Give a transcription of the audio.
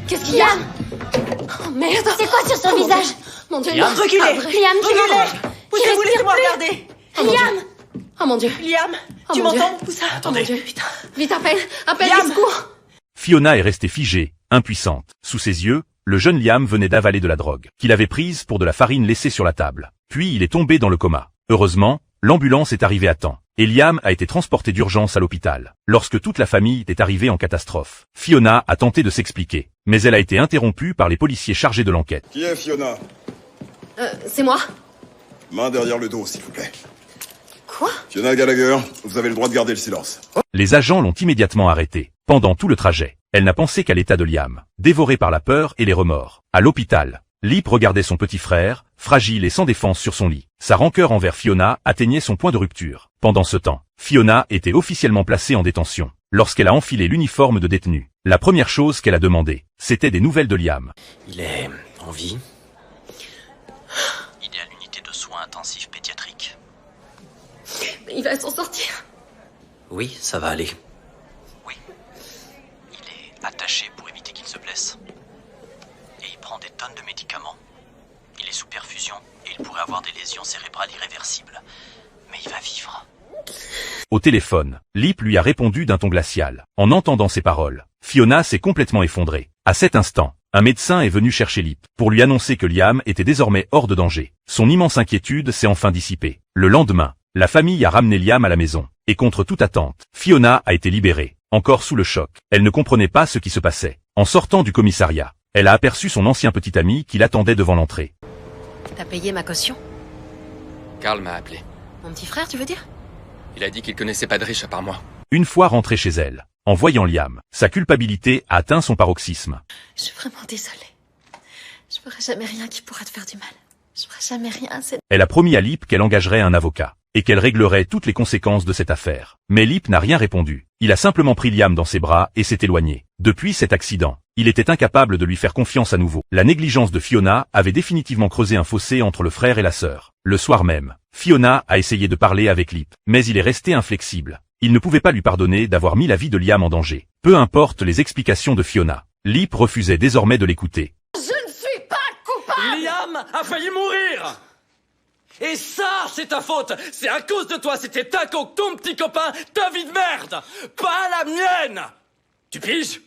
Qu'est-ce qu'il y a? Oh merde! C'est quoi sur son visage? Mon Dieu, Liam, non. reculez. Pas vrai. Liam, tu Reculez. Poussez-vous, laissez-moi regarder. Oh, mon Liam! Dieu. Oh mon Dieu. Liam, Oh, tu mon Dieu. m'entends, mon poussin? Oh mon Dieu. Vite, appelle Liam. les secours. Fiona est restée figée, impuissante. Sous ses yeux, le jeune Liam venait d'avaler de la drogue, qu'il avait prise pour de la farine laissée sur la table. Puis il est tombé dans le coma. Heureusement, l'ambulance est arrivée à temps, et Liam a été transporté d'urgence à l'hôpital. Lorsque toute la famille est arrivée en catastrophe, Fiona a tenté de s'expliquer, mais elle a été interrompue par les policiers chargés de l'enquête. Qui est Fiona? C'est moi. Main derrière le dos, s'il vous plaît. Quoi? Fiona Gallagher, vous avez le droit de garder le silence. Les agents l'ont immédiatement arrêtée. Pendant tout le trajet, elle n'a pensé qu'à l'état de Liam, dévoré par la peur et les remords. À l'hôpital, Lip regardait son petit frère, fragile et sans défense sur son lit. Sa rancœur envers Fiona atteignait son point de rupture. Pendant ce temps, Fiona était officiellement placée en détention. Lorsqu'elle a enfilé l'uniforme de détenue, la première chose qu'elle a demandé, c'était des nouvelles de Liam. Il est en vie. Il est à l'unité de soins intensifs pédiatriques. Il va s'en sortir. Oui, ça va aller. Oui. Il est attaché pour éviter qu'il se blesse. Et il prend des tonnes de médicaments. Il est sous perfusion et il pourrait avoir des lésions cérébrales irréversibles. Mais il va vivre. Au téléphone, Lip lui a répondu d'un ton glacial. En entendant ces paroles, Fiona s'est complètement effondrée. À cet instant, un médecin est venu chercher Lip pour lui annoncer que Liam était désormais hors de danger. Son immense inquiétude s'est enfin dissipée. Le lendemain, la famille a ramené Liam à la maison. Et contre toute attente, Fiona a été libérée. Encore sous le choc, elle ne comprenait pas ce qui se passait. En sortant du commissariat, elle a aperçu son ancien petit ami qui l'attendait devant l'entrée. T'as payé ma caution? Carl m'a appelé. Mon petit frère, tu veux dire? Il a dit qu'il connaissait pas de riche à part moi. Une fois rentrée chez elle, en voyant Liam, sa culpabilité a atteint son paroxysme. Je suis vraiment désolée. Je ferai jamais rien qui pourra te faire du mal. Je ferai jamais rien, c'est... Elle a promis à Lip qu'elle engagerait un avocat, et qu'elle réglerait toutes les conséquences de cette affaire. Mais Lip n'a rien répondu. Il a simplement pris Liam dans ses bras et s'est éloigné. Depuis cet accident, il était incapable de lui faire confiance à nouveau. La négligence de Fiona avait définitivement creusé un fossé entre le frère et la sœur. Le soir même, Fiona a essayé de parler avec Lip, mais il est resté inflexible. Il ne pouvait pas lui pardonner d'avoir mis la vie de Liam en danger. Peu importe les explications de Fiona, Lip refusait désormais de l'écouter. Je ne suis pas coupable! Liam a failli mourir! Et ça, c'est ta faute! C'est à cause de toi, c'était ta coque, ton petit copain, ta vie de merde! Pas la mienne! Tu piges?